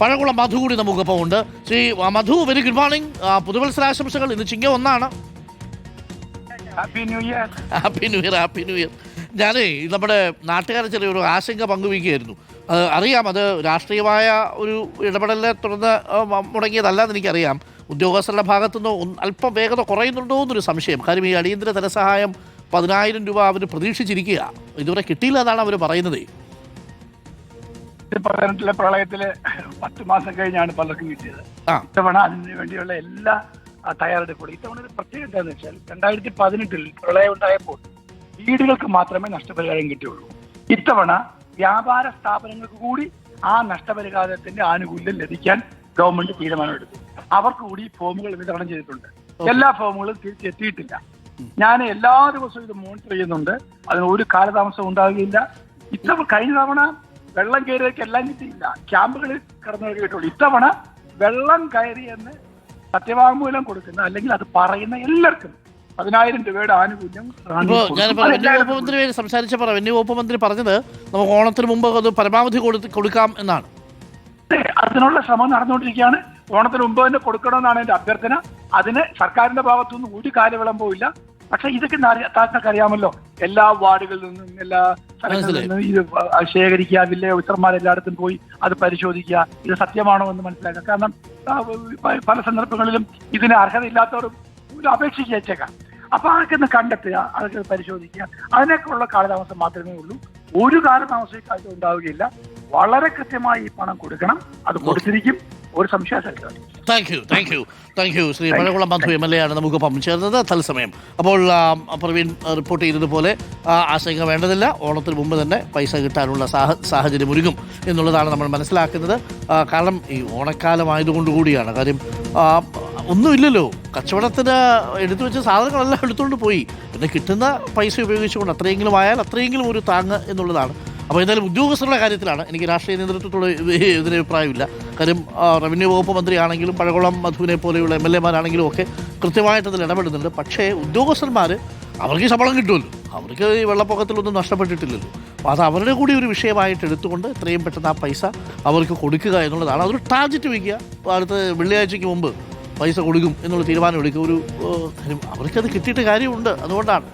പഴകുളം മധു കൂടി നമുക്കൊപ്പം ഉണ്ട്. ശ്രീ മധു, വെരി ഗുഡ് മോർണിംഗ്. പുതുവത്സരാശംസകൾ. ഇന്ന് ചിങ്ങ 1 happy new year. Happy new year, happy new year. ഞാനേ നമ്മുടെ നാട്ടുകാരെ ചെറിയൊരു ആശങ്ക പങ്കുവയ്ക്കുകയായിരുന്നു. അറിയാം, അത് രാഷ്ട്രീയമായ ഒരു ഇടപെടലിനെ തുടർന്ന് മുടങ്ങിയതല്ലാന്ന് എനിക്കറിയാം. ഉദ്യോഗസ്ഥരുടെ ഭാഗത്തുനിന്ന് അല്പം വേഗത കുറയുന്നുണ്ടോ എന്നൊരു സംശയം. കാര്യം ഈ അടിയന്തര ധനസഹായം 10,000 രൂപ അവർ പ്രതീക്ഷിച്ചിരിക്കുക, ഇതുവരെ കിട്ടിയില്ല എന്നാണ് അവർ പറയുന്നത്. പ്രളയത്തില് 10 മാസം കഴിഞ്ഞാണ് പലർക്കും കിട്ടിയത്. ഇത്തവണ അതിന് വേണ്ടിയുള്ള എല്ലാ തയ്യാറെടുപ്പുകളും. ഇത്തവണ ഒരു പ്രത്യേകത എന്താണെന്ന് വെച്ചാൽ 2018 പ്രളയം ഉണ്ടായപ്പോൾ വീടുകൾക്ക് മാത്രമേ നഷ്ടപരിഹാരം കിട്ടിയുള്ളൂ. ഇത്തവണ വ്യാപാര സ്ഥാപനങ്ങൾക്ക് കൂടി ആ നഷ്ടപരിഹാരത്തിന്റെ ആനുകൂല്യം ലഭിക്കാൻ ഗവൺമെന്റ് തീരുമാനമെടുത്തു. അവർക്ക് കൂടി ഫോമുകൾ വിതരണം ചെയ്തിട്ടുണ്ട്. എല്ലാ ഫോമുകളും തിരിച്ചെത്തിയിട്ടില്ല. ഞാൻ എല്ലാ ദിവസവും ഇത് മോണിറ്റർ ചെയ്യുന്നുണ്ട്. അതിന് ഒരു കാലതാമസം ഉണ്ടാവുകയില്ല. ഇത്തവണ കഴിഞ്ഞ തവണ വെള്ളം കയറിയൊക്കെ എല്ലാം കിട്ടിയില്ല, ക്യാമ്പുകളിൽ കിടന്നു കിട്ടുള്ളൂ. ഇത്തവണ വെള്ളം കയറിയെന്ന് സത്യവാങ്മൂലം കൊടുക്കുന്ന അല്ലെങ്കിൽ അത് പറയുന്ന എല്ലാവർക്കും 10,000 രൂപയുടെ ആനുകൂല്യം. സംസാരിച്ച റവന്യൂ വകുപ്പ് മന്ത്രി പറഞ്ഞത് നമുക്ക് ഓണത്തിന് മുമ്പ് അത് പരമാവധി കൊടുക്കാം എന്നാണ്. അതിനുള്ള ശ്രമം നടന്നുകൊണ്ടിരിക്കുകയാണ്. ഓണത്തിന് മുമ്പ് തന്നെ കൊടുക്കണമെന്നാണ് എന്റെ അഭ്യർത്ഥന. അതിന് സർക്കാരിന്റെ ഭാഗത്തുനിന്ന് ഒരു കാര്യവിളമ്പവും ഇല്ല. പക്ഷെ ഇതൊക്കെ താങ്കൾക്ക് അറിയാമല്ലോ, എല്ലാ വാർഡുകളിൽ നിന്നും എല്ലാ സ്ഥലങ്ങളിൽ നിന്നും ഇത് ശേഖരിക്കുക, വില്ലേജ് ഓഫീസർമാരെല്ലായിടത്തും പോയി അത് പരിശോധിക്കുക, ഇത് സത്യമാണോ എന്ന് മനസ്സിലാക്കുക. കാരണം പല സന്ദർഭങ്ങളിലും ഇതിന് അർഹതയില്ലാത്തവരും ഒരു അപേക്ഷ അയച്ചേക്കാം. അപ്പൊ അതൊക്കെ ഒന്ന് കണ്ടെത്തുക, അതൊക്കെ പരിശോധിക്കുക. അതിനൊക്കെയുള്ള കാലതാമസം മാത്രമേ ഉള്ളൂ. ഒരു കാലതാമസം ഇക്കാര്യം ഉണ്ടാവുകയില്ല. വളരെ കൃത്യമായി ഈ പണം കൊടുക്കണം. അത് കൊടുത്തിരിക്കും, ഒരു സംശയം. Thank you. Shri Pazhakulam Madhu MLA ആണ് നമുക്കൊപ്പം ചേർന്നത് തത്സമയം. അപ്പോൾ പ്രവീൺ റിപ്പോർട്ട് ചെയ്തതുപോലെ ആശങ്ക വേണ്ടതില്ല. ഓണത്തിന് മുമ്പ് തന്നെ പൈസ കിട്ടാനുള്ള സാഹചര്യം ഒരുങ്ങും എന്നുള്ളതാണ് നമ്മൾ മനസ്സിലാക്കുന്നത്. കാരണം ഈ ഓണക്കാലമായതുകൊണ്ട് കൂടിയാണ്. കാര്യം ഒന്നുമില്ലല്ലോ, കച്ചവടത്തിന് എടുത്തു വെച്ച സാധനങ്ങളെല്ലാം എടുത്തുകൊണ്ട് പോയി. പിന്നെ കിട്ടുന്ന പൈസ ഉപയോഗിച്ചുകൊണ്ട് അത്രയെങ്കിലും ആയാൽ അത്രയെങ്കിലും ഒരു താങ്ങ് എന്നുള്ളതാണ്. അപ്പോൾ എന്തായാലും ഉദ്യോഗസ്ഥരുടെ കാര്യത്തിലാണ് എനിക്ക് രാഷ്ട്രീയ നേതൃത്വത്തോട് ഇതിന് അഭിപ്രായമില്ല. കാര്യം റവന്യൂ വകുപ്പ് മന്ത്രിയാണെങ്കിലും പഴകുളം മധുവിനെ പോലെയുള്ള MLA മാരാണെങ്കിലും ഒക്കെ കൃത്യമായിട്ട് അതിൽ ഇടപെടുന്നുണ്ട്. പക്ഷേ ഉദ്യോഗസ്ഥന്മാർ അവർക്ക് ശമ്പളം കിട്ടുമല്ലോ, അവർക്ക് ഈ വെള്ളപ്പൊക്കത്തിലൊന്നും നഷ്ടപ്പെട്ടിട്ടില്ലല്ലോ. അപ്പോൾ അത് അവരുടെ കൂടി ഒരു വിഷയമായിട്ട് എടുത്തുകൊണ്ട് എത്രയും പെട്ടെന്ന് ആ പൈസ അവർക്ക് കൊടുക്കുക എന്നുള്ളതാണ്. അതൊരു ടാർജറ്റ് വയ്ക്കുക, അടുത്ത വെള്ളിയാഴ്ചയ്ക്ക് മുമ്പ് പൈസ കൊടുക്കും എന്നുള്ള തീരുമാനം എടുക്കുക. അവർക്കത് കിട്ടിയിട്ട് കാര്യമുണ്ട്, അതുകൊണ്ടാണ്.